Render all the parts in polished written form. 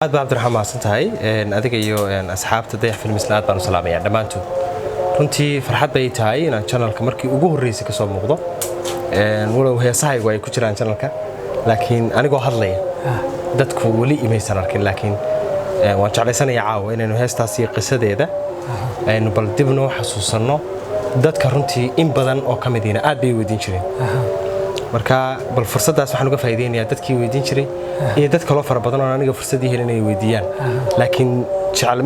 aad baa Cabdiraxmaan santahay adiga iyo asxaabta Dayax Films aad baan u salaamayaa dhamaantood runtii farxad bay tahay inaan channelka markii ugu horeysay ka soo muuqdo walow heesahaygu ay ku jiraan channelka laakiin anigoo hadlaya dadku wali imaysan arkin laakiin waan jeclaysanayaa caawa inaynu heestaasi qisadeeda aynu bal dib noo xasuusanno dadka runtii in badan oo ka midina aad bay weydiin jireen marka bal fursadaas waxaan uga faa'iideynayaa dadkii weydiin jiray iyo dad kale fara badan oo aniga fursadii helin ay weydiiyaan laakiin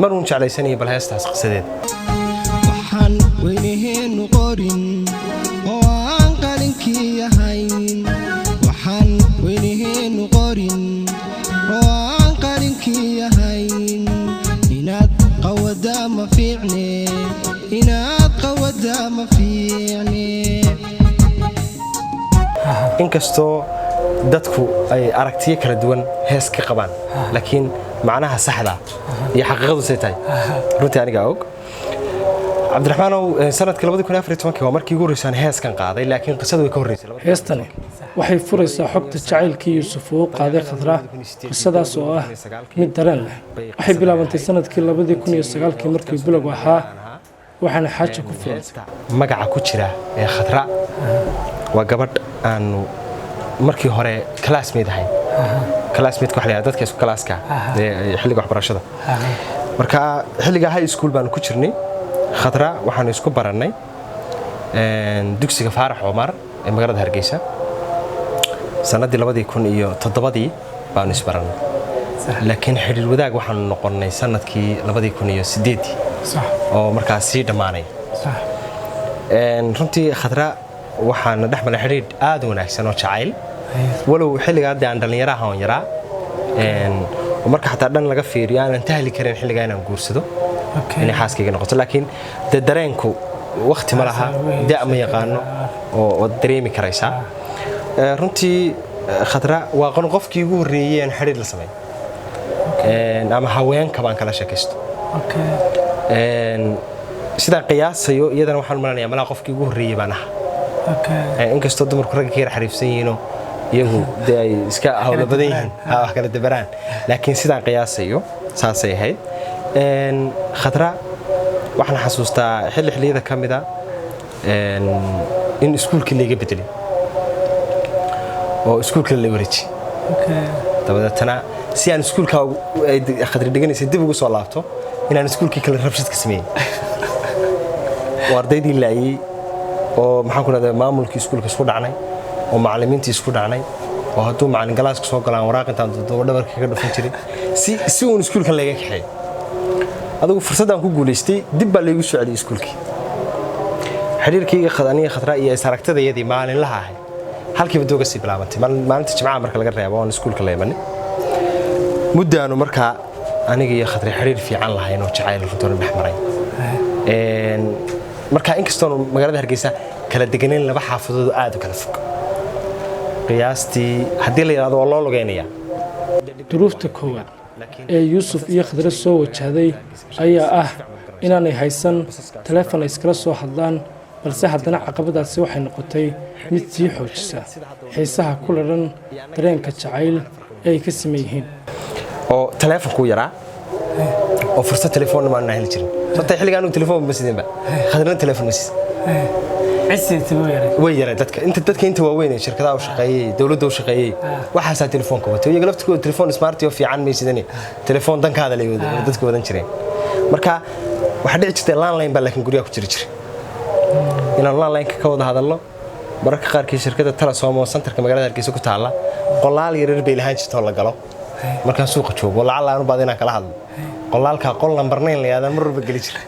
marun jeclaysanaya bal heestaas qisadeeda waxaan weynaheenu qorin oo aan qalinkii ahayn waxaan weynaheenu qorin oo aan qalinkii ahayn inaad qawada ma fiicne inaad qawada ma fiicne inkastoo dadku ay aragtiyo kala duwan hees ka qabaan laakiin macnaha saxda iyo xaqiiqadu say tahay runtii aniga og Cabdiraxmaanow sanadkii 2014 waa markii ugu horeysay heeskan qaaday laakiin qisadu way ka horeysay heestani waxay furaysaa xogta jacaylkii Yuusuf oo qaaday Khadra qisadaas oo ah mid dareen leh waxay bilaabantay sanadkii 2009 markii bilowga ahaa waxaana xaaja ku filan magaca ku jira ee Khadra waa gabadh aan markii hore classmate ahayn classmate waxa la yiraahdaa dadka isku classka xilliga waxbarashada marka xilliga high school baan ku jirnay Khadra waxaan isku baranay dugsiga Faarax Omar ee magaalada Hargeysa sanadii 2007 baan isbaranay laakiin xiriir wadaag waxaan noqonay sanadkii 2008 oo markaas sii dhamaanay runtii Khadra waxaan dhaxmalay xiriir aad u wanaagsan oo jacayl walow xilliga aan dhalinyaraha aan yaraa marka xataa dhan laga fiiriyo aan tahli karin xilliga inaan guursado inay xaaskayga noqoto laakiin dareenku waqti ma laha daa ma yaqaano oo dareemi karaysa runtii Khadra waa qofkii ugu horeeyay aan xiriir la sameeyo ama haweenka baan kala sheekaysto sida qiyaasayo iyadana waxaan malanayaa malaa qofkii ugu horeeyay baan ahaa inkastoo dumarku ragga ka yar xariifsan yihiin iyagu ay iska hawlo badan yihiin wax kala dabaraan laakiin sidaan qiyaasayo saasay ahayd Khadra waxaan xasuustaa xilliyada kamida in iskuulkii laga bedelay oo iskuulka la wareejiyay dabadeetana si aan iskuulka Khadra dhiganaysa dib ugu soo laabto inaan iskuulkii kala rabshad ka sameeyay wardaydii laayay oo maxaan ku raadayay maamulkii iskuulka isku dhacnay oo macallimiintii isku dhacnay oo hadduu macallin galaaska soo galaan waraaq intaan dhabarka ka dhufan jiray si uu iskuulka laga kaxay adigu fursadaan ku guuleystay dib baa lagu soo celiyay iskuulkii xiriirkii Khadra iyo saragtadayadii maalin laha ahay halkiiba dooga si bilaabantay maalinta Jimcaha marka laga reebo oo iskuulka la imanay muddaanu marka aniga iyo Khadra xiriir fiican lahayn oo jacayl runtii dhaxmaray marka inkastoo magaalada Hargeysa kala deganeen laba xaafadood aad u kala fog qiyaastii hadii la yiraahdo loo logeenaya duruufta koowaad ee Yuusuf iyo Khadra soo wajahday ayaa ah inaanay haysan telefoon iskala soo hadlaan balse haddana caqabadaasi waxay noqotay mid sii xoojisa xiisaha ku laran dareenka jacayl ay ka sameeyeen oo telefoonku yaraa oo fursad telefoon ma aan heli jirin sababta xilligan uu telefoon ma sideenba Khadra telefoon ma sideen way yaray dadka inta waaweyn ee shirkadaha u shaqeeyay dawladda u shaqeeyay waxa telefoonka wato iyaga laftigooda telefoon smart iyo fiican ma sideen telefoon dankaada leeyahay dadka wadan jireen marka waxa dhici jirtay landline baa laakiin guriga ku jiri jiray inaan landline ka wada hadalno mararka qaarkii shirkadda Telesom oo centerka magaalada Hargeysa ku taala qolaal yar bay lahayn jirto la galo markaan suuqa joogo lacag aan u baadina kala hadlo qolaalka qol number 9 la yaadan mar walba gali jiray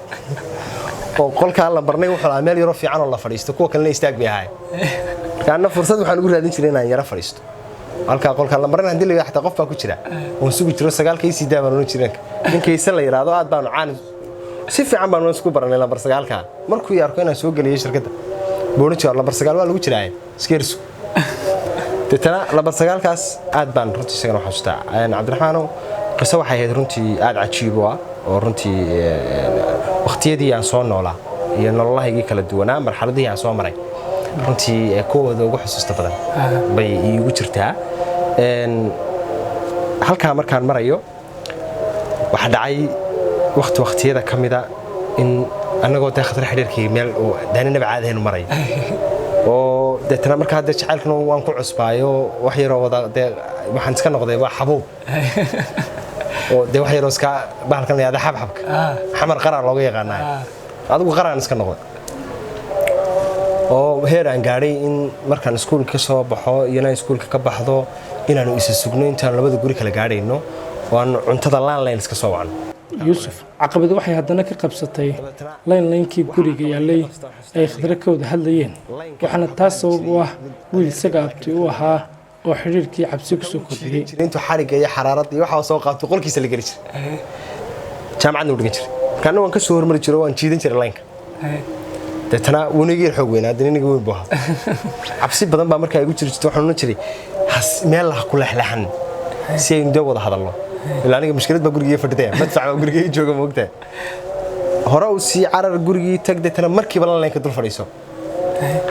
oo qolka number 9 wuxuu meel yaro fiican oo la fadhiisto kuwa kalena istaag bay ahay kana fursad waxaan ugu raadin jiray inaan yara fadhiisto halka qolka number 9 hadii la xataa qof baa ku jira oo sugu jiro 9 sii daabaan u jireen ninkaysa la yiraahdo aad baan caan si fiican baan isku baranay number 9 markuu yarko inaan soo galiyay shirkadda booliska number 9 waa lagu jiraa iskeersu تتنا لبرسجال كاس عاد بان رنتي سجن وحشتا أنا عبد الرحمن قصة واحد رنتي عاد عجيبوا ورنتي وقتي دي عن صون ولا يعني الله يجي كل الدوانا مرحلة دي عن صون مري رنتي كوا ذو حسوس تبدأ بيجوترتها هل كان مركان مريو waxa dhacay waqtiyada kamida in anagoo taa khatar xiriirkii meel oo daanina caadeen maray oo deetana marka hadda jacaylkana waan ku cusbaayo wax yar oo wada waxaan iska noqday waa xabuub oo wax yar oo iska bahalkan yaada xabxabka xamar qaran looga yaqaanay adigu qaran iska noqday oo heer aan gaaray in markaan iskuulka soo baxo iyana iskuulka ka baxdo inaanu isa sugno intaan labada guri kala gaarayno oo aan cuntada landline iska soo wacno yuusuf caqabad waxay haddana ka qabsatay landline-kii guriga yaalay ay khadra ka wada hadlayeen waxaana taas sabab u ah wiil isaga abti u ahaa oo xiriirkii cabsi ku soo kordhiyey intuu xariga iyo xaraarada iyo waxa soo qaato qolkiisa la geli jiray jaamacadna u dhigan jiray markaan waan ka soo hormari jiray waan jiidan jiray line-ka deetana waniga xoog weyn hadda iniga weyn buu ahaa cabsi badan baa markaa igu jirto waxaan oran jiray meel la ku leexleexan si ay indoo wada hadalno ilaa aniga mushkilad baa gurigii fadhiday madfac baa gurigii jooga moogtaa hore uu si carar gurigii tag deetana markiiba line-ka dul fadhiiso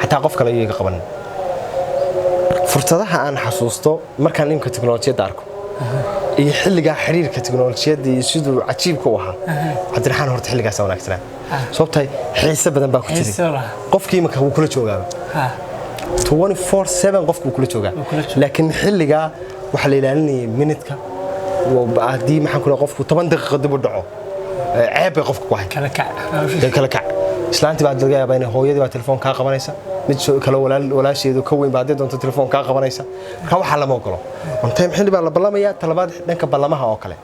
xataa qof kale iyaga qaban fursadaha aan xasuusto markaan imka teknolojiyadda arko iyo xilligaa xiriirka teknolojiyadda iyo siduu cajiibka u ahaa cabdiraxmaan horta xilligaas wanaagsanaa sababtay xiise badan baa ku jiray qofkii imika wuu kula joogaaba 24/7 qofku wuu kula joogaa laakiin xilligaa waxaa la ilaalinayay minidka haddii maxaan ku qofku 10 daqiiqo dib u dhaco ceeb bay qofka ku hay kala kac islaantii baa laga yaabaa in hooyadii baa telefoon ka qabanaysa mid kale walaasheedu ka weyn baa hadii doonto telefoon ka qabanaysa ka waxa lama ogolo intee xilli baa la ballamaya talabaad dhanka ballamaha oo kale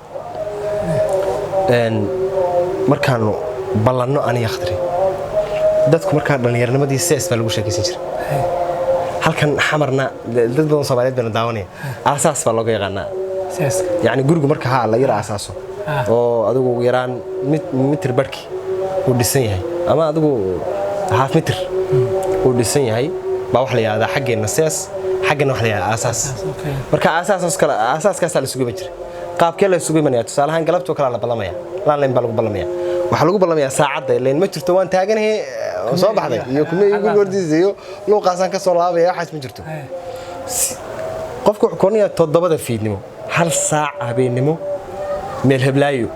markaanu ballanno aan yakhdiri dadku markaa dhallinyarnimadii sees baa lagu sheekaysan jiray halkan xamarna dad badan Soomaaliyeed baa daawanaya aasaas baa looga yaqaanaa seeska yani gurigu marka la yar aasaaso oo adigu yaraan mitir barki uu dhisan yahay ama adigu half mitir uu dhisan yahay baa wax la yiraahdaa xaggeena sees xaggeena wax la yiraahdaa aasaas marka aasaas la sugo ma jiro qaabkee la sugo manaya tusaalahan galabto kala la ballamaya laan baa lagu ballamaya waxa lagu ballamaya saacada ileen ma jirto waan taaganahay soo baxday iyo kuma igu gordiisayo luuqaasan ka soo laabaya waxaas ma jirto qofku wuxuu koonaya 7 fiidnimo hal saac habeenimo meel heblaayo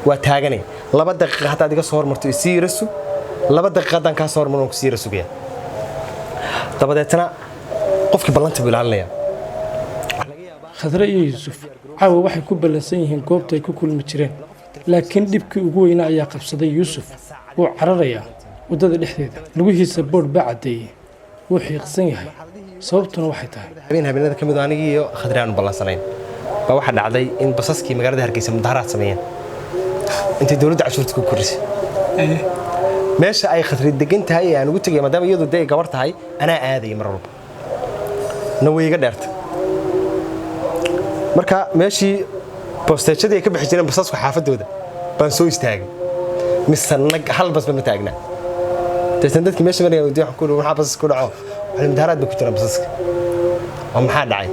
waa taaganay 2 daqiiqo hatta adiga soo hormarto isii rasu 2 daqiiqadan ka soo hormarno ku sii rasugaya dabadeetna qofkii ballanta bilaalinaya khadra iyo yuusuf caawa waxay ku ballansan yihiin goobta ay ku kulmi jireen laakiin dhibkii ugu weynaa ayaa qabsaday yuusuf wuu cararayaa waddada dhexdeeda lugihiisa boodh baa caddeeyey wuu xiiqsan yahay sababtuna waxay tahay habeenada ka mid ah anigii iyo khadraan ballansanayn baa waxa dhacday in basaskii magaalada Hargeysa mudaharaad sameeyeen intii dawladda cashuurta ku korisay meesha ay khadri degan tahay aan ugu tagay maadaama iyadu day gabar tahay anaa aaday mar walba nawayga dheerta marka meeshii posteejada ay ka bixi jireen basasku xaafadooda baan soo istaagay misanag hal bas ma taagna dadkii meesha maraya wadii wax ku waxa bas ku dhaco waxa mudaharaad ku jira basaska oo maxaa dhacay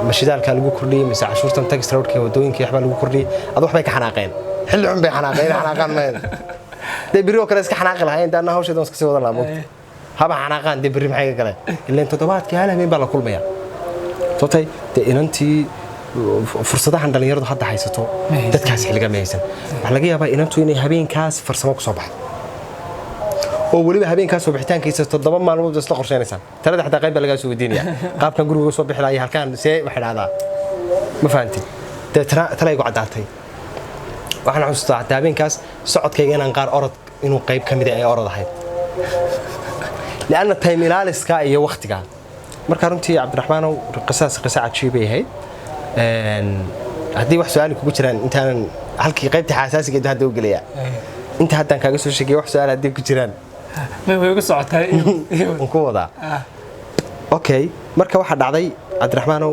mashidaalka lagu kordhiyay mise cashuurtan tax roadka wadooyinka waxba lagu kordhiyay ad wax bay ka xanaaqeen xilli xun bay xanaaqaan meel debiro kale iska xanaaqi lahayn daana hawsheedan iska sii wada laamo haba xanaaqaan debiri maxay ka galeen ilaa toddobaadkii hal habeen baa la kulmaya sababtay inantii fursadahan dhalinyaradu hadda haysato dadkaas xilliga ma haysan waxa laga yaabaa inantu inay habeenkaas farsamo ku soo baxdo oo waliba habeenkaas soo bixitaankiisa 7 maalmood isla qorsheynaysan talada xataa qayb laga soo weydiinaya qaabkan guriga soo bixi lahayd halkaan see wax dhacdaa ma fahanti talaygu cadaatay waxaan xustaa habeenkaas socodkayga inaan qaar orod inuu qayb kamid ah ay orod ahayd laana time ilaaliska iyo waqtiga marka runtii Cabdiraxmaan qisaas cajiib yahay haddii wax su'aal kugu jiraan intaan halkii qaybta xasaasiga hadda u galaya inta haddaan kaaga soo sheegay wax su'aal haddii ku jiraan ma way uga socotay ku wada okay marka waxa dhacday Cabdiraxmaan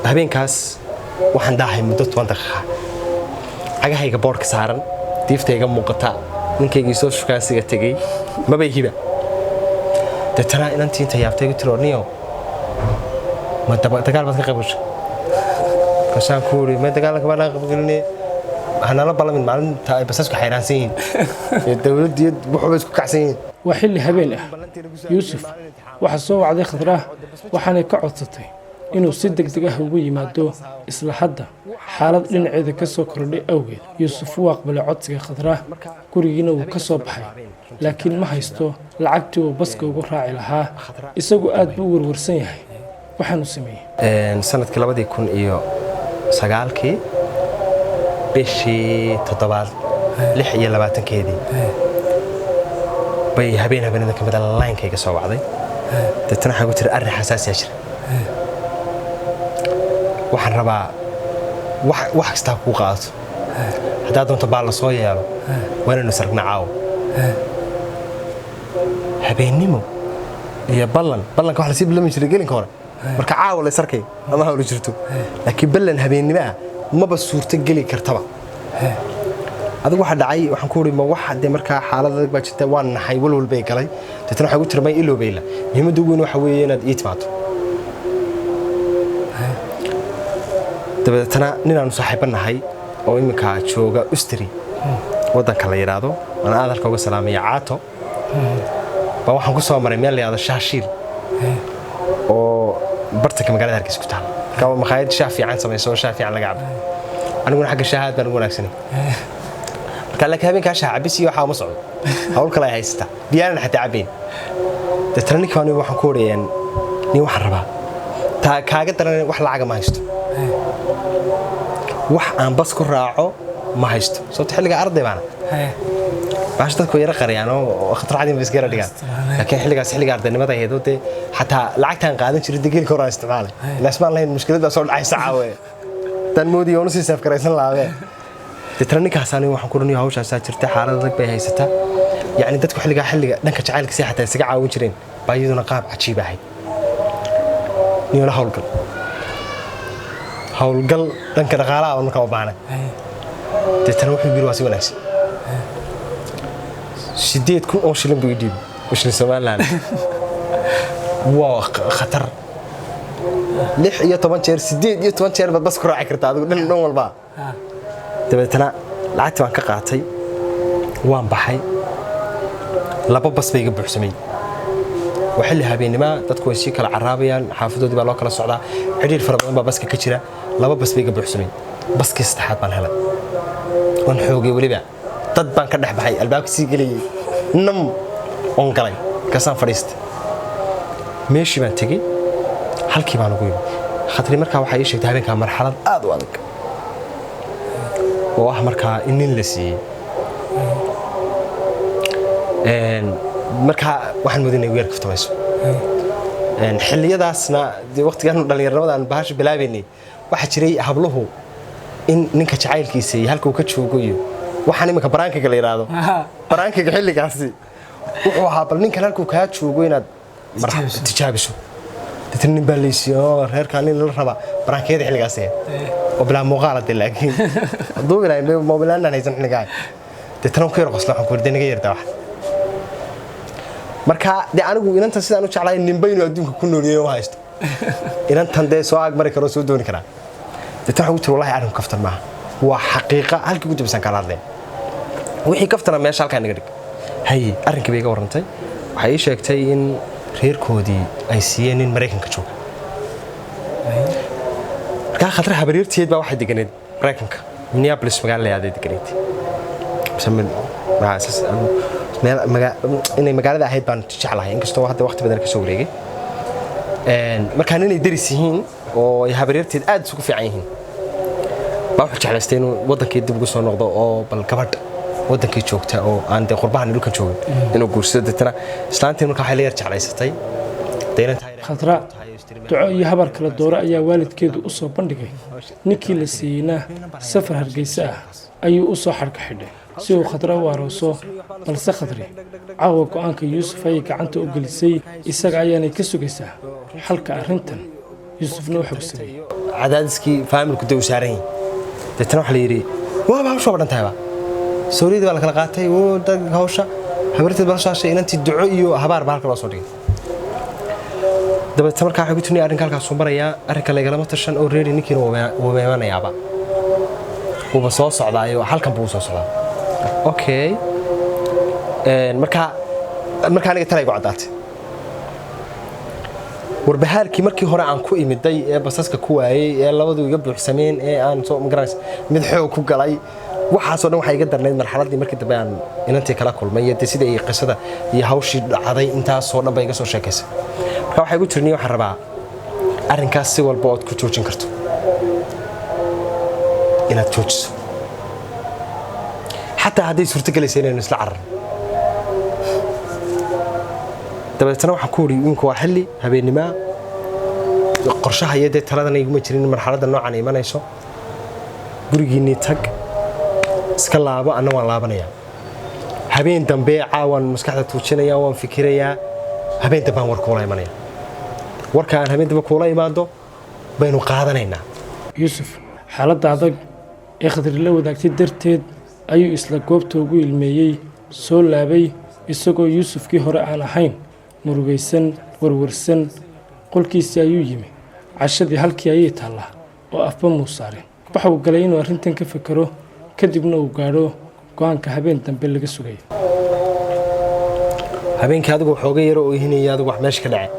habeenkaas waxaan daahay muddo 20 daqiiqo agahayga boorka saaran diiftayga muuqata ninkaygii soo shukaansiga tagay maba hiba dadana inantii inta yaabtay ku tirooniyo ma dagaal baad ka qaybgashay kasaan ku uri ma dagaalka baan ka qaybgalnay waxaan la balamin maalinta ay basasku xayraansan yihiin dawladdu wuxuu isku kacsan yihiin waa xilli habeen ah yuusuf waxa soo wacday khadra waxaanay ka codsatay inuu si degdeg ah ugu yimaado isla hadda xaalad dhinaceeda ka soo kordhay awgeed yuusuf wuu aqbalay codsiga khadra gurigiina wuu ka soo baxay laakiin ma haysto lacagtii uu baska ugu raaci lahaa isagu aad buu u warwarsan yahay waxaanu sameeyey sanadkii 2009 bishii 7 26 bay habeenada kamid ah line-kayga soo wacday dadna waxa ku jira arrin xasaasi ah jira waxaan rabaa wax kasta ku qaato hadaa doonto baa la soo yeelo waana sargna caaw habeenimo iyo ballanka wax la sii bilaabay jiray gelinka hore marka caaw la sarkay ama hawlo jirto laakiin ballan habeenimo maba suurta geli kartaba adigu waxa dhacay waxaan ku urimaa wax hadee marka xaalad adag baa jirta waan naxay walwal bay galay dadna waxa ugu tirmay iloobayla muhiimadu weyn waxa weeye inaad ii timaado dabeetana ninaan saaxiibanahay oo imika jooga Austria wadanka la yiraahdo ana aadalka uga salaamay caato baa waxaan ku soo maray meel la yiraahdo Shaashiil oo bartaka magaalada Hargeysa ku taal ka maqaayad shaah fiican sameeyso shaah fiican laga cabo aniguna xagga shaahaad baan ugu wanaagsanay marka la kaabin ka shaah cabisi waxa ma socdo hawl kale ay haysta biyaan xataa cabeen dadna ninkan waxaan ku oriyeen ni waxaan rabaa taa kaaga daran wax lacag ma haysto wax aan bas ku raaco ma haysto soo xilliga arday baana baаш dadku yara qariyaan oo khataradiin bas gaar dhigaan laakiin xilliga ardaynimada ahayd oo hatta lacagtan qaadan jiray digil ka raastaa isticmaalay laasmaan lahayn mushkilada soo dhacaysa caawe tan moodi oo si saaf karaysan laabee dadna ninkaasani waxaan ku runiyo hawshaas jirta xaalad adag bay haysataa yaani dadku xilliga dhanka jacaylka si hatta isaga caawin jireen baayiduna qaab cajiib ahayd niyo la hawlgal dhanka dhaqaalaha oo markaa u baahnay dadna wuxuu yiri waa si wanaagsan 8,000 oo shilin buu dhiib wixii Soomaaliland waa khatar 16 jeer 18 jeer bas ku raaci kartaa adigu dhan walba dabeetana lacagta waan ka qaatay waan baxay laba bas bay iga buuxsamay waxa la habeenimo dadku way si kala caraabayaan xaafadoodii baa loo kala socdaa xiriir fara badan baa baska ka jira laba bas bay iga buuxsamay baskii saddexaad baan helay waan xoogay waliba dad baan ka dhex baxay albaabka sii galiyay nam on galay kasaan fadhiistay meeshii baan tagay halkii baan ugu yimid khatri markaa waxa ay sheegtay habeenka marxalad aad u adag oo markaa in la siiyay markaa waxaan moodinay weer kaftamayso xilliyadaasna waqtigan dhalinyaradadan baash bilaabeynay waxa jiray habluhu in ninka jacaylkiisa iyo halka uu ka joogo iyo waxaan imika baraankiga la yiraahdo baraankiga xilligaasi wuxuu ahaa bal ninka halka uu ka joogo inaad tijaabiso dadna nin baa leesiyo reerkaan in la raba baraankeeda xilligaas oo bilaa muuqaalada laakiin haduu ilaahay moobilaan haysan xilligaa dadna ku yar qosla waxaan ku ridanaga yardaa wax marka anigu inanta sidaan u jeclahay ninba inuu adduunka ku nooliyay oo haysto inantan soo agmari karo soo dooni kara dadna waxa uu tiri wallahi arrin kaftan maaha waa xaqiiqa halkii ugu dambaysan kala hadleen wixii kaftana meesha halka naga dhig hay arrinkii bay iga warantay waxa ay sheegtay in reerkoodii ay siiyeen in Mareykanka jooga ka khadra habaryarteed baa waxa deganeed Mareykanka Minneapolis magaalada deganeed sameeyay maasas inay magaalada ahayd baan jeclahay inkastoo hadda waqti badan ka soo wareegay markaan inay daris yihiin oo ay habaryarteed aad isugu fiican yihiin baa wuxuu jeclaystay inuu wadankii dib ugu soo noqdo oo bal gabadh wadankii joogta oo aan qurbahan dhulka joogin inuu guursado dadna islaantii markaa waxay la yar jeclaysatay khadra duco iyo habar kala dooro ayaa waalidkeedu u soo bandhigay ninkii la siiyeyna safar Hargeysa ah ayuu u soo xarka xidhay si uu khadra u arooso balse khadri caawa go'aanka Yuusuf ay gacanta u gelisay isaga ayaanay ka sugaysaa xalka arrintan Yuusufna wuxuu sameeyay cadaadiskii faamilku dib u saaran dadna waxa la yiri waa hawsha badantayba sooriyada waa la kala qaatay oo dad hawsha habarteed baa soo inantii duco iyo habaar baa loo soo dhigay dabeetana markaa waxa ku tuni arrinka halkaas soo maraya arrinka la galama tashan oo reeri ninkiina uu weemanayaaba uu soo socdaayo halkan buu soo socdaa okay markaa aniga talay ku cadaatay warbahaarkii markii hore aan ku imiday ee basaska ku waayay ee labadu iga buuxsameen ee aan soo magarays mid xoog ku galay waxaasoo dhan waxay iga darneyd marxaladii markii dambe aan inantii kala kulmay iyo sidii ay qisada iyo hawshii dhacday intaasoo dhan bay iga soo sheekaysay marka waxay igu tirnii waxaan rabaa arrinkaas si walba ood ku joojin karto inaad joojiso xataa hadday suurtagelaysa inaynu isla cararno dabeetana waxaan ku wuri winku waa xilli habeenimaa qorshaha iyo dee taladan iguma jirin marxaladda noocan imanayso gurigiinnii tag iska laabo anna waan laabanayaa habeen dambe caawaan maskaxda tuujinayaa waan fikirayaa habeen dambe aan war kuula imanaya warka aan habeen dambe kuula imaado baynu qaadanaynaa yuusuf xaaladda adag ee khadri la wadaagtay darteed ayuu isla goobta ugu ilmeeyey soo laabay isagoo yuusufkii hore aan ahayn murugaysan warwarsan qolkiisii ayuu yimi cashadii halkii ayay taallaa oo afba muu saarin waxa uu galay inuu arrintan ka fikiro kadibna uu gaadho go'aanka habeen dambe laga sugayo habeenkii adigu xooga yaro oo ihinaya adigu wax meesha ka dhace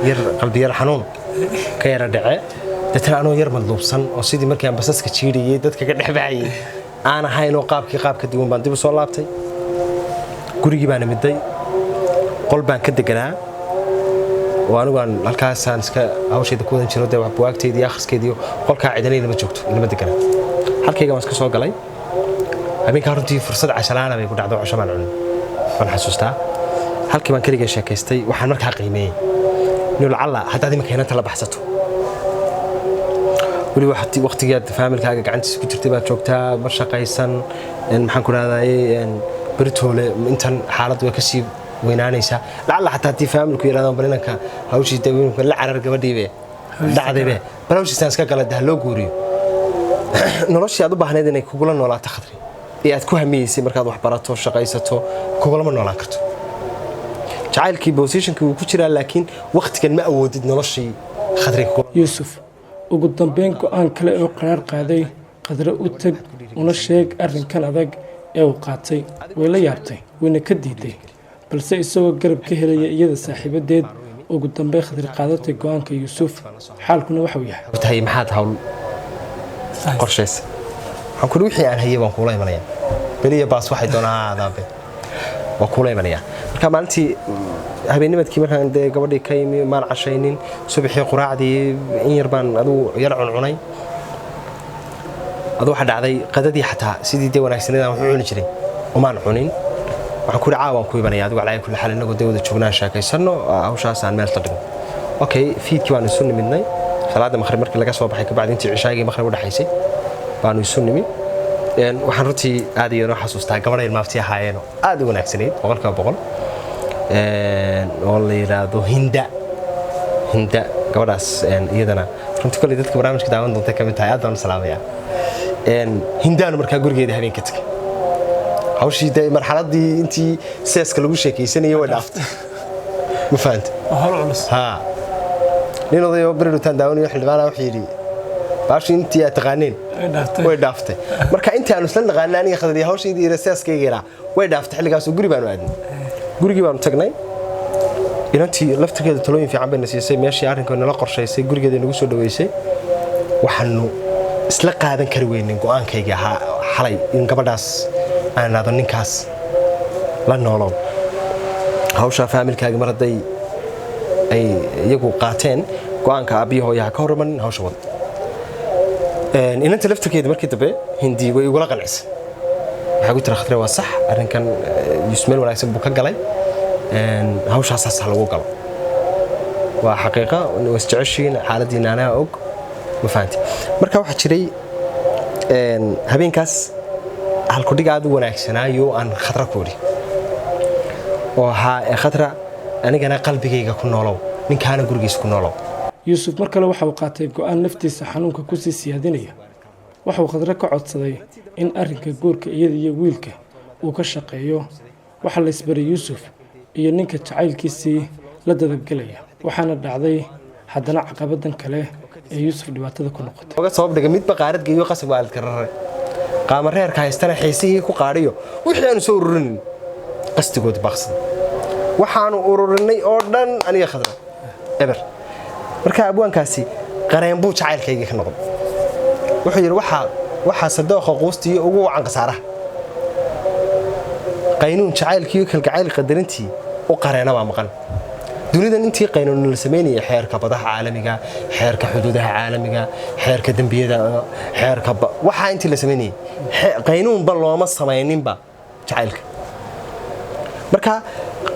yar qalbi yar xanuun ka yara dhace dadna anoo yar madluubsan oo sidii markii aan basaska jiiriyay dadka ka dhexbaayay aan ahayn oo qaabka duwan baan dib u soo laabtay gurigii baan imiday qol baan ka deganaa oo anigu aan halkaasaan iska hawsheeda ku wadan jiro dee wax buwaagteedii akhriskeedii qolkaa ciidanay lama joogto ilama deganaa halkayga waan iska soo galay habeenkaa runtii fursad cashalaana bay ku dhacdo cusho baan cunin waan xasuustaa halkii baan keligay sheekaystay waxaan markaa qiimeeyey inuu lacalla haddaad iminka inanta la baxsato weli waqtigii aad faamilkaaga gacantiisa ku jirtay baad joogtaa ma shaqaysan maxaan ku dhahdaay beritoole intan xaaladdu way kasii weynaanaysaa lacalla xataa haddii faamilku yidhahdaan bal inanka hawshii dawinka la carar gabadhiibe dhacdaybe bal hawshiisaan iska gala dah loo guuriyo noloshii aad u baahnayd inay kugula noolaato khadri ee aad ku hamiyeysay markaad wax barato shaqaysato kugulama noolaan karto jacaylkii bosishonkii wuu ku jiraa laakiin waqtigan ma awoodid noloshii khadri yuusuf ugu dambeyn go'aan kale oo qaraar qaaday khadre u tag una sheeg arrinkan adag ee uu qaatay way la yaabtay wayna ka diiday balse isagoo garab ka helaya iyada saaxiibadeed ugu dambeyn khadri qaadatay go'aanka yuusuf xaalkuna waxuu yahay maxaad hawl qorshaysa waxaan kuli wixii aan hayay waan kuula imanayaa beliya baas waxay doonaa aadaabe waa kuula imanayaa marka maalintii habeennimadkii markaan dee gabadhii ka yimi maan cashaynin subaxii quraacdii in yar baan adigu yar cuncunay aduu waxa dhacday qadadii xataa sidii dee wanaagsaneed aan wax u cuni jiray umaan cunin waxaan kuli caawaan ku imanaya adigu calaa kulli xaal innagoo dee wada joognaan sheekaysanno hawshaas aan meel tadhigno okay fiidkii baanu isu nimidnay salaada maqrib markii laga soo baxay kabacdi intii cishaagii maqrib u dhaxaysay baanu isu nimi waxaan runtii aad iyo noo xasuustaa gabadha ilmaaftii ahaayeenoo aad u wanaagsanayd boqolkiiba boqol oo la yidhaahdo hinda gabadhaas iyadana runtii kolley dadka barnaamijka daawan doonta ka mid tahay aad baan u salaamayaa hindaanu markaa gurigeeda habeenka tagay hawshii dee marxaladdii intii seeska lagu sheekaysanayay way dhaaftay ma fahanta nin odayoo beri dhutaan daawanayo xildhibaana wuxuu yidhi baashii intii aad taqaaneen way dhaaftay marka intii aanu isla naqaanay aniga khadriya hawshaydii iyo seeskayga yaraa way dhaaftay xilligaasoo guri baanu aadnay gurigii baanu tagnay inantii laftirkeeda talooyin fiican bayna siisay meeshii arrinka nala qorshaysay gurigeeda nagu soo dhaweysay waxaanu isla qaadan kari weynay go'aankayga ahaa xalay in gabadhaas aan idhaahdo ninkaas la noolow hawshaa faamilkaaga mar hadday ay iyagu qaateen go'aanka aabbiyo hooyaha ka hormarin hawsha wada inanta laftirkeeda markii dambe hindi way igula qancisay waxay ku tiri khadre waa sax arrinkan yusmeel wanaagsan buu ka galay hawshaasaas ha lagu galo waa xaqiiqa wasjeceshiin xaaladdiina anaha og ma fahanti marka waxaa jiray habeenkaas halkudhig aad u wanaagsanaayo aan khadra ku idhi oo ahaa khadra anigana qalbigayga ku noolow ninkaana gurigiisa ku noolow yuusuf mar kale waxa uu qaatay go'aan naftiisa xanuunka ku sii siyaadinaya waxa uu khadre ka codsaday in arrinka guurka iyada iyo wiilka uu ka shaqeeyo waxa la isbaray yuusuf iyo ninka jacaylkiisii la dadabgelaya waxaana dhacday haddana caqabadan kale ee yuusuf dhibaatada ku noqotay oga sabab dhiga midba qaarad geeyo qasab waalidka rarray qaama reerka haystana xiisihii ku qaadhiyo wixii aanu soo ururin qastigood baaqsan waxaanu ururinay oo dhan aniga khadra eber marka abwaankaasi qareen buu jacaylkayga ka noqday wuxuu yiri waxa sadooqa qoostii ugu wacan qasaaraha qaynuun jacaylkii kalgacayl qadarintii u qareena baa maqan dunidan intii qaynuun la sameeyay xeerka badaha caalamiga xeerka xuduudaha caalamiga xeerka dambiyada xeerka waxa intii la sameeyay qaynuun ba looma sameeynin ba jacaylka marka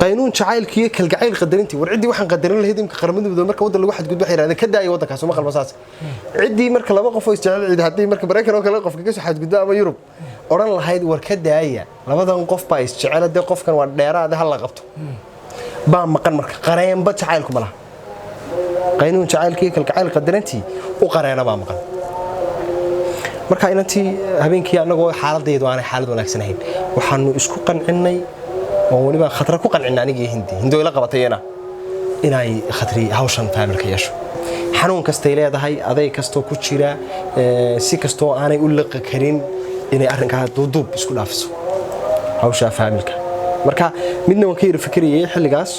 qaynuun jacaylkii kalgacayl qadarintii war cidii waxaan qadarin lahayd imka qarmadooda marka wadan lagu xad gudbo xiraada ka daayo wadankaas uma qalbasaas cidii marka laba qof oo isjecel cid hadii marka Mareykan oo kale qofka ka soo xad gudbo ama Yurub oran lahayd war ka daaya labadan qof baa isjecel de qofkan waa dheeraad hal la qabto baa maqan marka qareenba jacaylku ma laha qaynuun jacaylkii kalgacayl qadarintii u qareena baa maqan marka inantii habeenkii anagoo xaaladaydu aanay xaalad wanaagsanayn waxaanu isku qancinay oo waliba khatar ku qancin anigii hindi ila qabatayna inay khatri hawshan familka yeesho xanuun kasta ay leedahay aday kasto ku jira si kasto aanay u liqi karin inay arrinka duuduub isku dhaafiso hawsha familka marka midna waan ka yiri fikiriyay xilligaas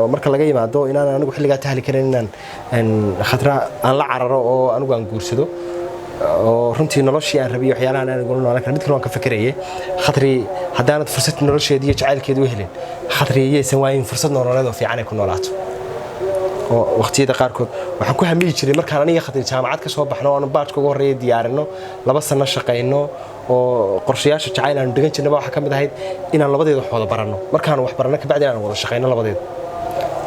oo marka laga yimaado inaan anigu xilliga tahli karin inaan khatra aan la cararo oo anigu aan guursado oo runtii noloshii aan rabay waxyaalaha aan ugu noolaan karin mid kale waan ka fikirayay khatri hadaan fursad nolosheedii iyo jacaylkeedu helin khatri yeesan waayin fursad nololeed oo fiican ay ku noolaato oo waqtiyada qaarkood waxaan ku hamiyi jiray markaan aniga khatri jaamacad ka soo baxno oo aan baadhka ugu horeeyay diyaarino 2 sano shaqayno oo qorshayaasha jacayl aan dhigan jirnay waxa kamid ahayd inaan labadeed wax wada barano markaan wax barano ka bacdi aan wada shaqayno labadeed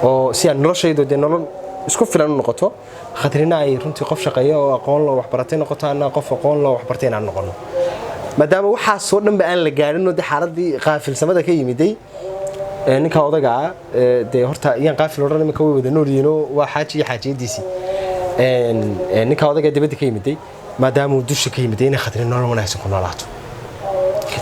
oo si aan noloshaydu nolol isku filan noqoto khatrina ay runtii qof shaqeeyo oo aqoon loo wax baratay noqoto ana qof aqoon loo wax bartay inaan noqono maadaama waxa soo dhanba aan la gaarin oo xaaladii qaafilsamada ka yimiday ninka odaga de horta iyaan qaafil oran imika way wada nooliyeen waa xaajiyadiisi ninka odaga dibadda ka yimiday maadaama uu dusha ka yimiday in khatrina nolol wanaagsan ku noolaato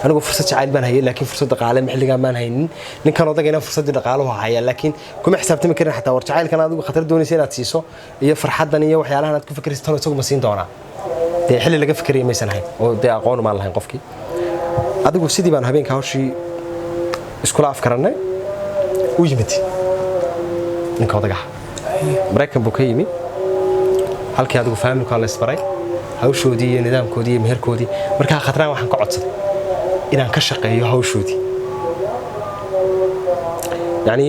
anigu fursad jacayl baan hayay laakiin fursad dhaqaale xilliga maan haynin ninkan odagayna fursad dhaqaale oo haya laakiin kuma xisaabtami karin xataa war jacaylkan adigu khatar doonaysa inaad siiso iyo farxadan iyo waxyaalahan aad ku fikirayso isagu ma siin doona de xilli laga fikiriyay maysan hayn oo de aqoon ma lahayn qofkii adigu sidii baan habeenka hawshii iskula afkaranay u yimid ninka odaga Mareykan buu ka yimi halkii adigu familka la isbaray hawshoodii iyo nidaamkoodii iyo meherkoodii marka khatraan waxaan ka codsaday inaan ka shaqeeyo hawshoodii yani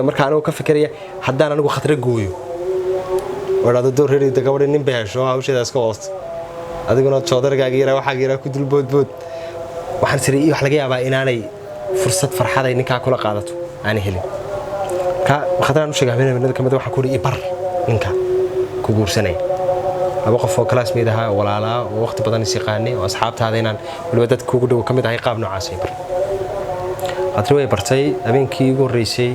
marka aan ka fikiraya haddaan anigu khatar gooyo waraado door reerida gabadha nin beesho hawsheedaas ka woosto adiguna joodargaaga yara waxa yara ku dulboodbood waxaan siriyay wax laga yaabaa inaanay fursad farxad ay ninka kula qaadato aan helin ka khataraan u sheegay habeenada kamid waxa ku ibar ninka ku guursanay laba qof oo classmate ah walaala oo waqti badan is yaqaanay oo asxaabtaada inaan waliba dad kuugu dhow kamid ahay qaab noocaas ah qadri way bartay habeenkii ugu horeysay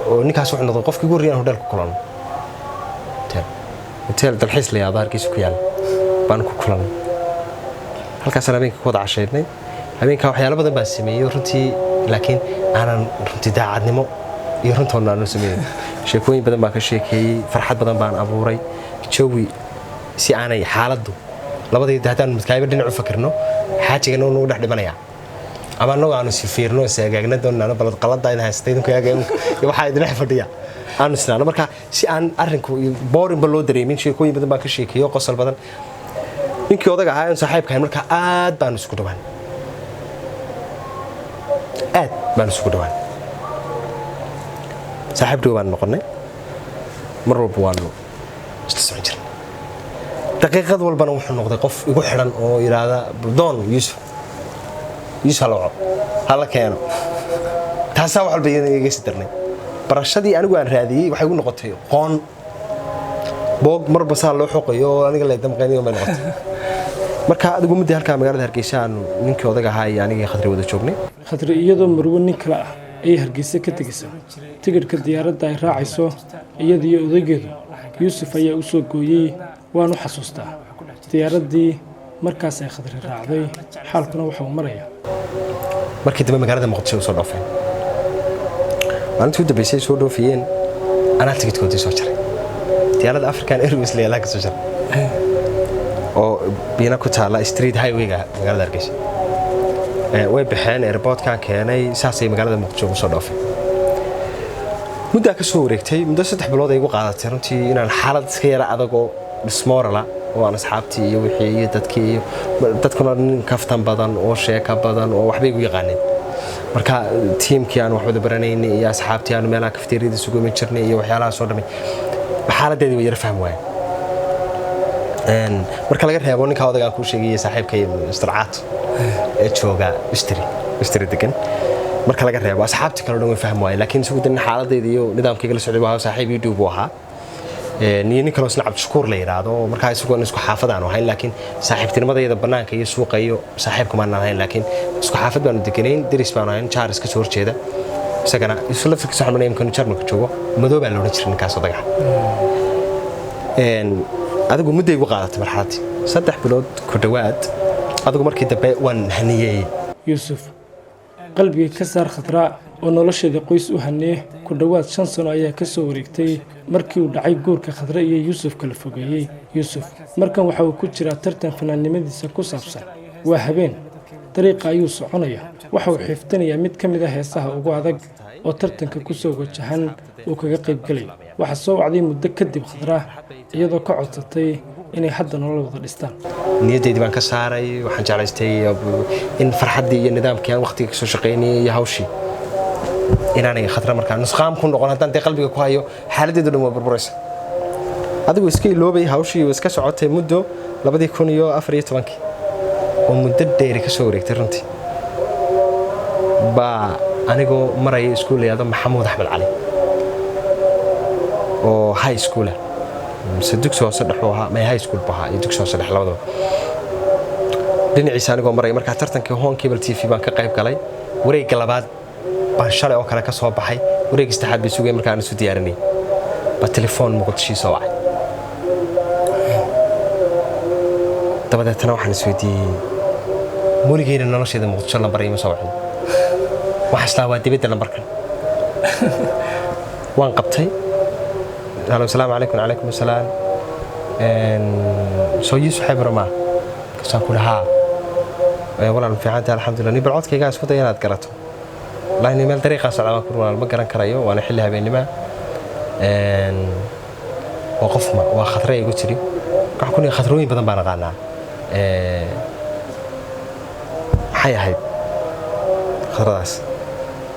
oo ninkaas wuxuu noqday qofkii ugu horeeyay hotel ku kulan hotel dalxiis la yaabaa halkiis ku yaal baan ku kulan halkaas habeenkii ku wada cashaynay habeenka waxyaalo badan baan sameeyay runtii laakiin aanan runtii daacadnimo iyo runtoona aan sameeyay sheekooyin badan baan ka sheekeeyay farxad badan baan abuuray jawi si aanay xaaladdu labadii hadaan midkayba dhinac u fakirno xaajigan oo dhex dhimanaya ama annagu aanu si fiirno saagaagna doonana balad qalada in haystaydu ka yaagay waxa ay dhex fadhiya aanu isnaano marka si aan arrinku boring loo dareemin sheekooyin badan baan ka sheekeeyo qosol badan ninkii odaga ahaa saaxiibkay marka aad baan isku dhawaan saaxiib dhow baan noqonay mar walba waanu isla socon jirnay daqiiqad walbana wuxuu noqday qof igu xiran oo yiraahda doon Yusuf hala keeno taasaa wax walba iga sidarnay barashadii anigu aan raadiyay waxay igu noqotay qoon boog marba saa loo xoqayo aniga la damqaynayo ma noqotay marka adigu muddo halka magaalada Hargeysa aan ninkii odaga ahaa iyo aniga Khatri wada joognay Khatri iyadoo marwo nin kale ah ay Hargeysa ka tagayso tigirka diyaaradda ay raacayso iyadii odageedu Yusuf ayaa u soo gooyay waan u xasuustaa diyaaradii markaas ay Khatri raacday xaalkuna waxa uu maraya markii dambe magaalada Muqdisho soo dhoofeen maalintii u dambeysay soo dhoofiyeen ana tigidkoodii soo jaray diyaaradda African Airways leeyahay ka soo jaray oo biina ku taala street highway-ga magaalada Hargeysa way baxeen airport-ka keenay saasay magaalada Muqdisho soo dhoofeen muddaa ka soo wareegtay muddo 3 bilood ay igu qaadatay runtii inaan xaalad iska yara adag oo dismorala oo aan asxaabtii iyo wixii iyo dadkii iyo dadkuna nin kaftan badan oo sheeka badan oo waxba igu yaqaaneen marka tiimkii aan wax wada baranaynay iyo asxaabtii aan meelaha kafteeriyada isugu iman jirnay iyo waxyaalaha soo dhamay xaaladeedii way yara fahmi waayeen marka laga reebo ninka odagaan kuu sheegay saaxiibkay istircaad ee jooga istri degan marka laga reebo asxaabtii kale dhan way fahmi waayeen laakiin isugu dan xaaladeeda iyo nidaamkayga la socday waa saaxiib ii dhuubu ahaa niyo kale isna Cabdishakuur la yiraahdo marka isugu isku xaafadaan ahayn laakiin saaxiibtinimadayda banaanka iyo suuqa iyo saaxiibka ma ahayn laakiin isku xaafad baan deganeyn diris baan ahayn jaaris ka soo horjeeda isagana isla fikirka saxmanay imkan Jarmalka joogo madoob baa loo jirin ninkaas odaga adigu muddo igu qaadatay marxaladii 3 bilood ku dhawaad adigu markii dambe waan haniyay Yusuf qalbiga ka saar khadra oo nolosheeda qoys u hanee ku dhawaad 5 sano ayaa ka soo wareegtay markii uu dhacay guurka khadra iyo Yusuf kala fogeeyay Yusuf markan waxa uu ku jiraa tartan fanaanimadiisa ku saabsan waa habeen dariiqa ayuu soconaya waxa uu xiiftanayaa mid ka mid ah heesaha ugu adag oo tartanka ku soo wajahan uu kaga qayb galay waxa soo wacday muddo kadib khadra iyadoo ka codsatay inay hadda nolol wada dhistaan niyadeedii baan ka saaray waxaan jeclaystay in farxadii iyo nidaamkii aan waqtiga ka soo shaqeynay iyo hawshii inaanay khadra markaa nusqaam ku noqon haddaan dee qalbiga ku hayo xaaladeedu dhan waa burburaysa adigu iska iloobay hawshii iska socotay muddo 2014 oo muddo dheer ka soo wareegtay runtii baa anigoo maray iskuul yaado Maxamuud Axmed Cali oo high school dugsi hoose dhexe ahaa ma high school baha iyo dugsi hoose dhexe labadaba dhinaciisa anigoo maray markaa tartankii Hon Cable TV baan ka qayb galay wareegga labaad baan shalay oo kale ka soo baxay wareegga saddexaad bay sugay markaan isu diyaarinay ba telefoon Muqdisho soo wacay dabadeetana waxaan isweydiiyey muligeena nolosheeda Muqdisho lambar ima soo wacay waxa waa dibadda lambarkan waan qabtay هلا السلام عليكم وعليكم السلام سو يوسف حبرما كسان كلها والله في عندها الحمد لله ني بالعود كيغا اسكو ديناد قراتو لا اني مال طريقه سلام كل ما قران كرايو وانا خليها بينما وقف ما وخطري igu jiri wax ku khatrooyin badan baan aqaanaa maxay ahayd khatradaas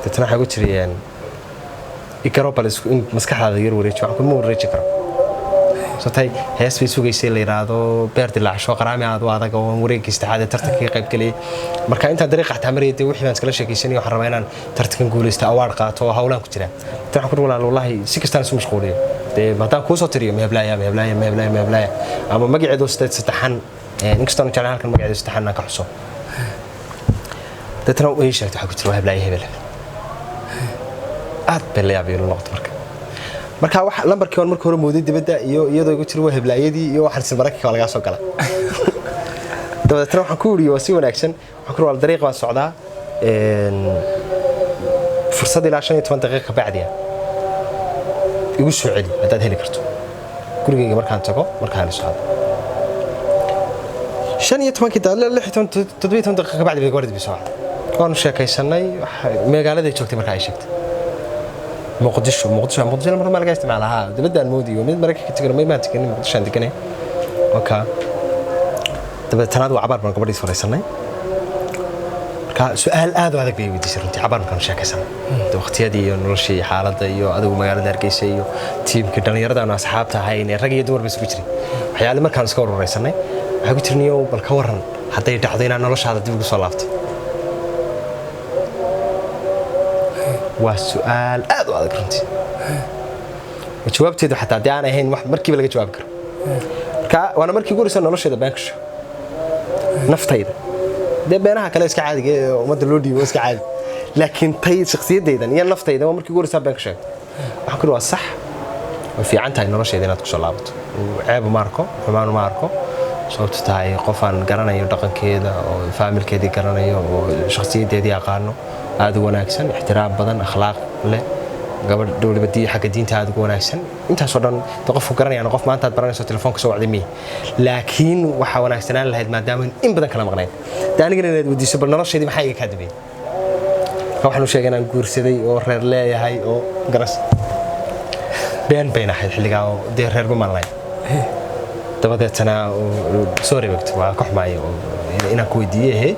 dadna waxa igu jiriyeen إكرابلس مسكحة غير وريج وعكون مو وريج كرا صتاي هيس في سوق يصير ليرادو بيرد العشاء قرامي عاد وهذا قوم وريج استعادة ترتكي قيب كلي مركا أنت طريقة تعمريتي وحنا نسكلش كيسني وحرمينا ترتكي نقول استأوار قاتو هؤلاء كتير تحكون والله سكستان سو مشغولين ما دام كوسو تريم ما بلايا أما ما قعدوا استحن نكستان كان هالكن ما قعدوا استحنا كحصو تتنو إيش تحكوا تروح بلايا هبل aad baa la yaabay noqdo marka wax lambarkii aan markii hore moodid dibadda iyo iyadoo igu jiro heblaayadii iyo waxaan si markaa laga soo galay dabadeed waxaan ku wariyo si wanaagsan waxaan ku wal dariiq waan socdaa fursad ilaa 15 daqiiqo ka bacdiya igu soo celi hadaad heli karto gurigeyga markaan tago markaan socdo 15 daqiiqo ka bacdi bay gordib soo waan sheekaysanay magaalada joogtay markaa ay sheegtay مقدشو لما ما لقيت معها دبدا المودي ومن مركي كتقول ما تكني مقدشو عندكني اوكا دبدا تناد وعبار من قبل يسفريسناي marka su'aal aad u adag bay weydiisay runtii cabaran kan sheekaysan waqtiyadii iyo noloshii xaaladda iyo adigu magaalada Hargeysa iyo tiimka dhalinyarada aan asxaabta ahayn rag iyo dumar isku jiray waxyaalo markaan iska wararaysanay waxa ku jirniyo bal ka waran haday dhacdo inaan noloshaada dib ugu soo laabto waa su'aal aad u adag runtii jawaabteedu xataa aan ahayn wax markiiba laga jawaab karo marka waana markii ugu horreysay nolosheeda baan kasho naftayda de beenaha kale iska caadiga ee umada loo dhiibo iska caadi laakiin tay shakhsiyadeydan iyo naftayda waa markii ugu horreysay baan kasho waxaan ku waa sax oo fiican tahay nolosheeda inaad ku soo laabato ceeb ma arko xumaan ma arko sababtu tahay qof aan garanayo dhaqankeeda oo faamilkeedii garanayo oo shakhsiyadeedii aqaano aad u wanaagsan ixtiraam badan akhlaaq leh gabadh dawladii xagga diinta aad ugu wanaagsan intaas oo dhan qofku garanayaan qof maanta aad baranayso telefoonka soo wacday mii laakiin waxa wanaagsanaan lahayd maadaama in badan kala maqnayn daanigana inaad wadiiso bal nolosheedii maxay iga ka dambeeyay waxaan u sheegay inaan guursaday oo reer leeyahay oo garas been bayna ahayd xilligaa oo dee reer Puntland dabadeetana soo reebtay waa ka xumaayay oo inaan ku weydiiyay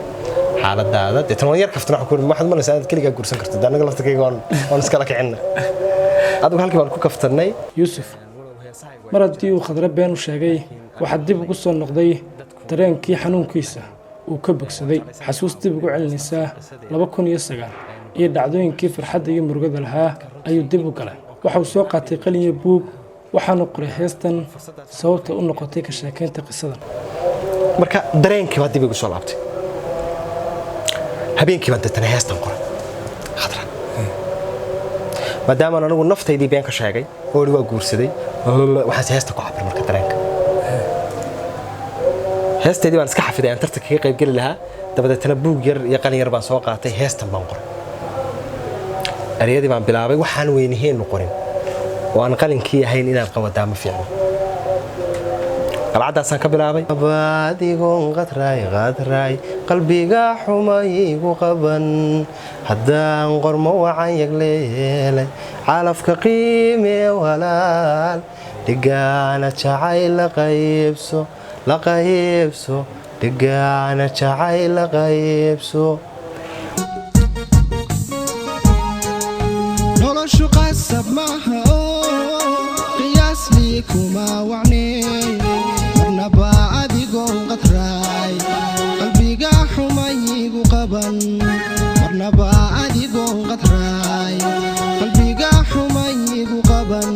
xaaladaada dee tan yar kaftana waxa ku yiri waxaad malaysaa inaad kaliya guursan karto anaga laftirkayga on iskala kicina adigu halkii baan ku kaftanay yuusuf mar haddii uu khadra been u sheegay waxaa dib ugu soo noqday dareenkii xanuunkiisa uu ka bogsaday xasuus dib ugu celinaysaa 2009 iyo dhacdooyinkii farxadda iyo murugada lahaa ayuu dib u galay waxa uu soo qaatay qalin iyo buug waxaanu qoray heestan sababta u noqotay ka sheekaynta qisadan marka dareenkii baa dib ugu soo laabtay habeenkii baan dadana heestan qoray khadra maadaama anigu naftaydii been ka sheegay oo waa guursaday waxaan heesta ku cabir marka dareenka heestaydii baan iska xafiday aan tartanka kaga qayb geli lahaa dabadeetana buug yar iyo qalin yar baan soo qaatay heestan baan qoray ereyadii baan bilaabay waxaan weyniheen qorin oo aan qalinkii ahayn inaad qawadaa ma fiicno qalcadaasaan ka bilaabay abadigoon qadray qalbiga xumaygu qaban haddaan qormo wacan yagleelay calafka qiimee walaal dhigaana jacayl la qaybso dhigaana jacayl la qaybso noloshu qasab maaha oo qiyaas lii kuma wacneen marnaba adigoon qadray qalbiga xumaygu qaban marnaba adigoon qadray qalbiga xumaygu qaban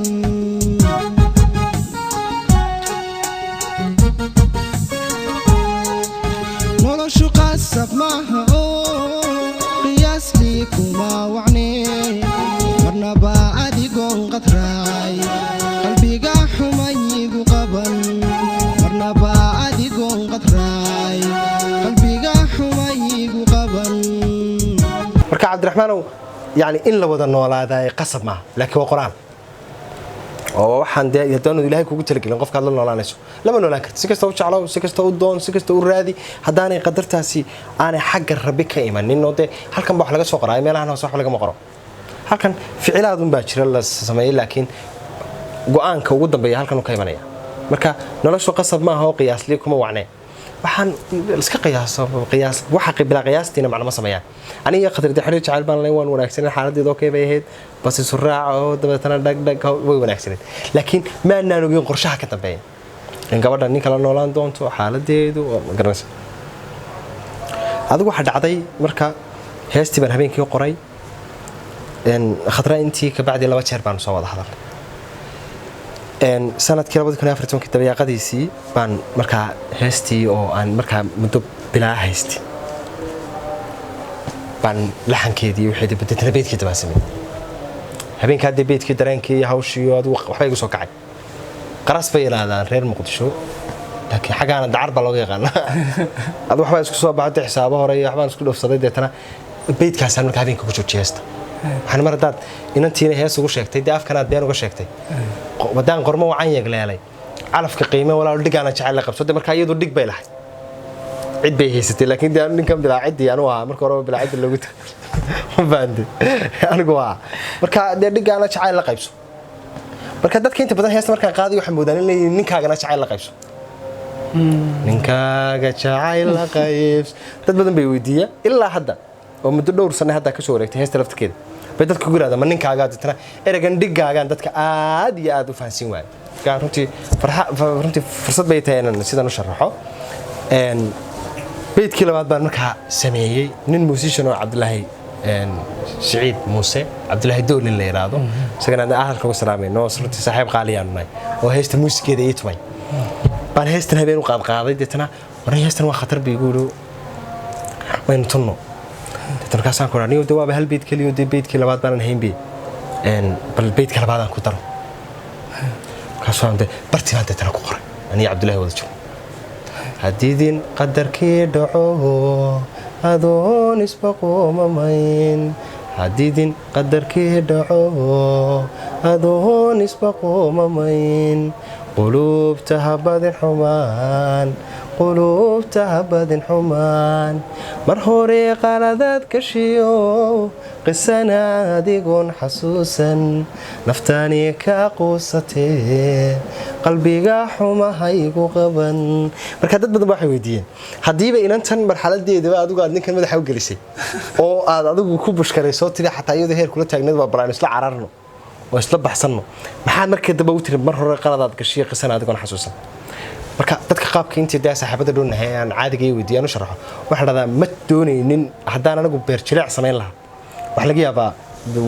noloshu qasab maaha oo qiyaas lii kuma wacneen marnaba adigoon qadray qalbiga xumaygu qaban marnaba adigoon qadray qalbiga xumaygu qaban marka Cabdiraxmaanow yani in la wada noolaaday qasab ma laakiin waa quraan oo waxaan doonay Ilaahay kugu talagalin qofka la noolaanayso lama noolaan karto si kasta u jeclo si kasta u doon si kasta u raadi hadaanay qadartaasi aanay xagga Rabbi ka imanin oo halkan wax laga soo qoray meelahan wax laga ma qoro halkan ficilaadun baa jira la sameeyay laakiin go'aanka ugu dambeeya halkan uu ka imanaya marka noloshu qasab ma aha oo qiyaas lii kuma wacnay waxaan iska qiyaas waxa qibla qiyaastiina macna ma sameeyaan aniga qadarida xiriir jacayl baan leeyahay waan wanaagsan xaaladdeedu okay bay ahayd bas isu raaco dabeetana dhag way wanaagsan laakiin ma aanan ogin qorshaha ka dambeeya in gabadha nin kala noolaan doonto xaaladdeedu ma garanaysa adigu waxa dhacday marka heestii baan habeenkii qoray khadra intii ka bacdi 2 jeer baan soo wada hadalnay sanadkii 2014 dabayaaqadiisii baan markaa heestii oo aan markaa muddo bilaa haystay baan laxankeedii wixii beddelay beedkii daba sameeyay habeenka beedkii dareenkii hawshii adigu waxba igu soo kacay qaras bay ilaadaan reer Muqdisho laakiin xagaana dacar baa looga yaqaan adigu waxba isku soo baxday xisaabo hore iyo waxbaan isku dhafsaday deetana beedkaas aan markaa habeenka ku joojiyay waxaan mar dad inantiina hees ugu sheegtay daafkana been uga sheegtay wadaan qormo wacan yagleelay calafka qiime walaal dhigaana jacayl la qabso marka iyadu dhig bay lahayd cid bay haysatay laakiin ninkan bilaa cid anu ah marka hore bilaa cid lagu baandi anigu waa marka dhigaana jacayl la qaybso marka dadka inta badan heesta marka qaadi waxa moodaan in ninkaagana jacayl la qaybso ninkaaga jacayl la qaybso dad badan bay weydiiya ilaa hadda oo muddo dhowr sano hadda ka soo wareegtay heesta laftirkeeda bay dadku ku yiraahdaan ma ninkaaga dadna eragan dhigaagan dadka aad iyo aad u fahansin waay runtii fursad bay tahay inaan sidan u sharaxo beedkii labaad baan markaa sameeyay nin musician oo Cabdullaahi Saciid Muuse Cabdullaahi Doolin la yiraahdo isagana ahalka ugu salaamayno runtii saaxiib qaaliyan nahay oo heesta muusigeeda ii tumay baan heestan habeen u qaaday deetana waran heestan waa khatar bi igu waynu tunno markaasaan ku raaniyo dawaaba hal beed kaliyo beedkii labaad baan hayn bal beedka labaad aan ku daro kaasoo bartimaan dadana ku qoray aniga Cabdullaahi wada jiro hadidin qadarkii dhaco adoon isbaqoomayn hadidin qadarkii dhaco adoon isbaqoomayn quluubtaha badin xumaan quluubtaha badin xumaan mar hore qaladaad gashiyo qisana adigoon xasuusan naftaani ka quusatee qalbiga xumahaygu qaban marka dad badan waxay weydiiyeen hadiiba inantan marxaladeedaba adigu aad ninkan madaxa u gelisay oo aad adigu ku bushkarayso tiri xataa iyadoo heer kula taagneed waa balaan isla cararno oo isla baxsanno maxaa markii daba u tiri mar hore qaladaad gashiyo qisana adigoon xasuusan marka dadka qaabka intii daa saaxiibada dhoonahay aan caadiga iyo weydiiyaan u sharaxo waxa la dhadaa ma doonaynin haddaan anigu beer jileec samayn lahaa wax laga yaabaa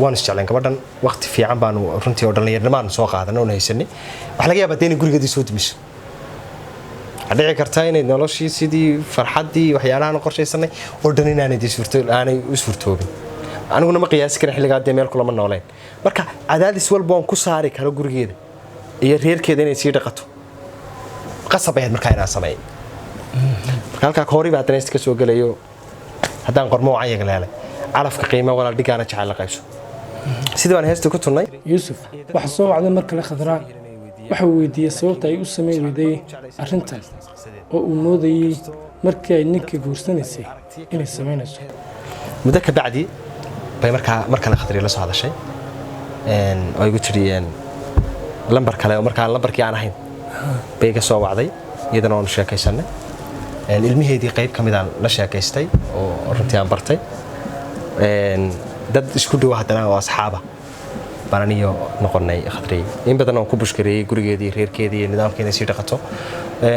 waan isjecleen gabadhan waqti fiican baanu runtii oo dhallinyarnimaan soo qaadanay oon haysanay wax laga yaabaa inay gurigeedii soo dumiso dhici karta inay noloshii sidii farxaddii waxyaalahaan qorshaysanay oo dhan aanay u suurtoobin aniguna ma qiyaasi karin xilligaa dee meel kulama nooleen marka cadaadis walba oon ku saari karo gurigeeda iyo reerkeeda inay sii dhaqato qasab ahayd markaa inaan sameey marka halkaa kahoriba haddana iska soo gelayo haddaan qormo wacan yaga leelay calafka qiimo walaal dhigaana jecel la qaybso sidii baan heesta ku tunnay yuusuf waxa soo wacday mar kale khadraa waxa uu weydiiyey sababta ay u samayn weyday arrintan oo uu moodayey markii ay ninka guursanaysay inay samaynayso muddo ka bacdi bay mar kale khadri la soo hadashay oo igu tiri lambar kale oo markaa lambarkii aan ahayn bay iga soo wacday iyadana oon sheekaysanay ilmaheedii qayb ka mid aan la sheekaystay oo runtii aan bartay dad isku dhow haddana oo asxaaba baan aniyo noqonay khadri in badan oo ku bushkareeyay gurigeedii reerkeedii nidaamkeedii sii dhaqato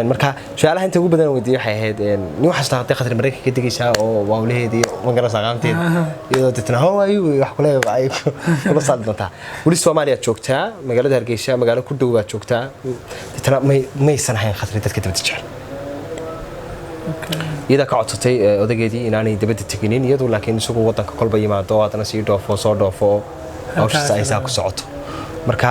marka su'aalaha inta ugu badan weydiiyay waxay ahayd nin waxa saaqtay khadri Mareykanka ka digaysaa oo wawlaheedii magala saaqaanteed iyadoo dadna hawaayo wax kale ay kula saadanta wali Soomaaliya joogtaa magaalada Hargeysa magaalo ku dhow baad joogtaa dadna maysan ahayn khadri dadka dibadda jecel iyada ka codsatay odageedii inaanay dibadda teginin iyadoo laakiin isagu wadanka kolba yimaado haddana sii dhoofo soo dhoofo hawshiisa ay saa ku socoto marka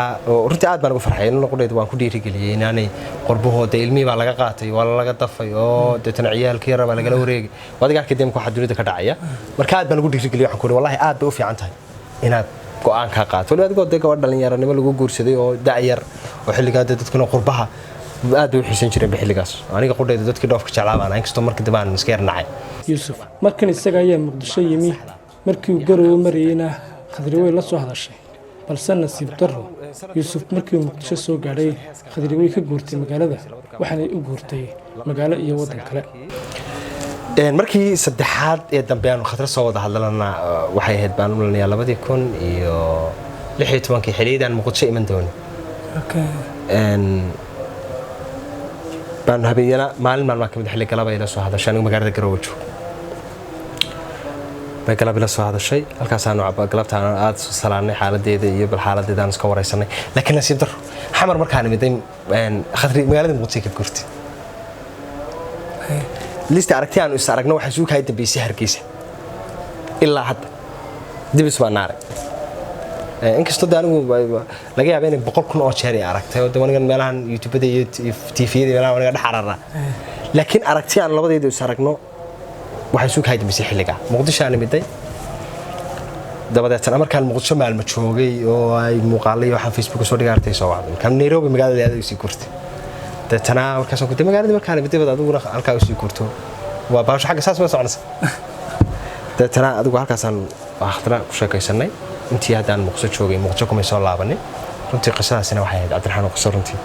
runtii aad baan ugu farxay in noqoneed waan ku dhiirigeliyay inaanay qorbahooda ilmihii baa laga qaatay waa laga dafay oo deetana ciyaalkii raba lagala wareegay wadiga arkay deemka waxa dunida ka dhacaya marka aad baan ugu dhiirigeliyay waxaan ku yiri wallahi aad bay u fiican tahay inaad go'aan ka qaato waliba adigoo gabadh dhalinyaranimo lagu guursaday oo da'yar oo xilligaa dadkuna qurbaha aad u xiisan jireen xilligaas aniga qudheeda dadkii dhoofka jeclaabaan inkastoo markii dambe aan iska yarnacay yuusuf markan isaga ayaa muqdisho yimi markii uu garow marayna khadri way la soo hadashay balse nasiib darro yuusuf markii uu muqdisho soo gaadhay khadri way ka guurtay magaalada waxaanay u guurtay magaalo iyo waddan kale markii saddexaad ee dambe aanu khadra soo wada hadlana waxay ahayd baan u malinayaa 2016 xillidan muqdisho iman doonay baan habeeyana maalin ka mid xilli galaba ila soo hadashay anigu magaalada Garowe joogo bay galab ila soo hadashay halkaas aanu galabtaan aad salaanay xaaladeeda iyo bal xaaladeeda aan iska wareysanay laakiin nasiib darro xamar markaan imiday khadri magaalada muqdisho ka guurtay lista aragti aanu is aragno waxa soo kaay dambeysay Hargeysa ilaa hadda dib isma naaray inkastoo anigu laga yaabay in 100,000 oo jeer ay aragtay oo dawanigan meelahan YouTube-da iyo TV-da meelahan wanaga dhaxarara laakiin aragti aan labadeedu is aragno waxa soo kaay dambeysay xilliga muqdisho aan imiday dabadeetana markaan muqdisho maalmo joogay oo ay muuqaalay waxaan Facebook soo dhigaartay soo wacday kan Nairobi magaalada aad u sii kurtay dadana markaas ku magaalada markaan imiday adiguna halka u sii kurto waa baasho xagga saas ma soconaysa dadana adigu halkaas aan waqtiga ku sheekaysanay intii hadaan muqdisho joogay muqdisho kuma soo laabanay runtii qisadaasina waxay ahayd Cabdiraxmaan oo qisar runtii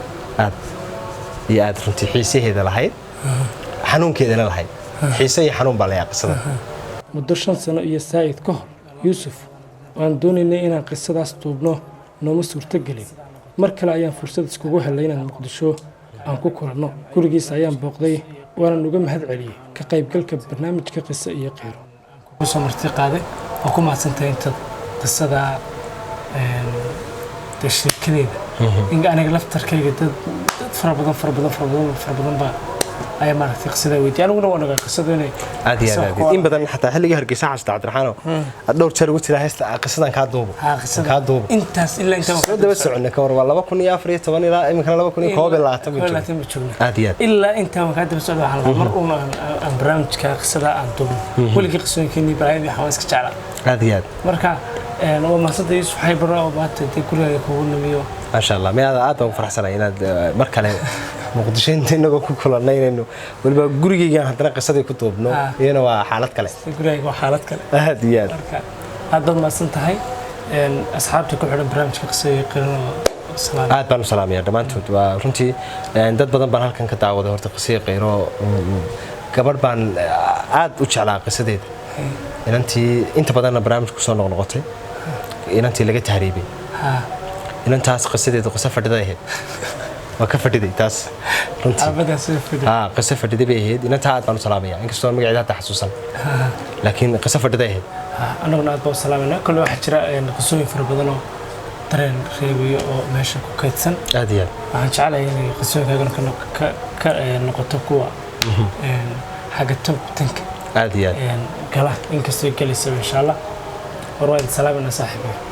aad runtii xiisaheeda lahayd xanuunkeedana lahayd xiise iyo xanuun baa la qisada muddo 5 sano iyo saa'id ka hor yuusuf waan doonaynay inaan qisadaas duubno nooma suurtagelin mar kale ayaan fursad iskugu helay inaan muqdisho aan ku kulanno gurigiisa ayaan booqday waana uga mahad celiyay ka qaybgalka barnaamijka qisa iyo qeyro kusoo marti qaaday oo ku maadsantahay inta qisada sheekadeeda in aniga laftarkayga dad fara badan baa ay maaragtay qisada weydiiyay aniguna waan ogaa qisada inay aad iyo aad in badan xataa xilliga Hargeysa xasta Cabdiraxmaan dhowr jeer ugu tiraa heesta qisadan ka duubo intaas ilaa inta soo daba soconay ka war waa 2014 ilaa imika 2022 aad iyo aad ilaa inta ka daba socdo waxaan mar aan barnaamijka qisada aan duubo waliga qisooyinkii baraayay waxaan iska jeclaa aad iyo aad marka وما صدق يوسف حيبر أو بعد كل يكون نميو ما شاء الله ما هذا أطول فرح سنة إن مركله مقدشين إنه كل الليل إنه والبا جوري جان هتنا قصة كتب نو هنا وحالات كله جوري وحالات كله هديات هذا ما صنت هاي أصحابك كل عرب برامج قصة يقرن سلام بانو سلام يا دمان تود ورنتي دad badan baan halkan ka daawada horta qasiyo qeyro gabadh baan aad u jeclaa qisadeeda inantii inta badanna barnaamijku soo noqnoqotay inantii laga tahriibay inantaas qisadeedu qisa fadhiday ahayd waa ka fadhiday taas runtii qisa fadhiday bay ahayd inantaa aad baan u salaamaya inkastoo magaceeda hadda xasuusan laakiin qisa fadhiday ahayd anaguna aad baan u salaamayna kale waxaa jira qisooyin fara badan oo dareen reebiyo oo meesha ku kaydsan aad iyo waxaan jeclahay inay qisooyinkaagana ka noqoto kuwa xagga top 10 aad iyo gala inkastoo galaysa insha Allah war waan salaamayna saaxiibay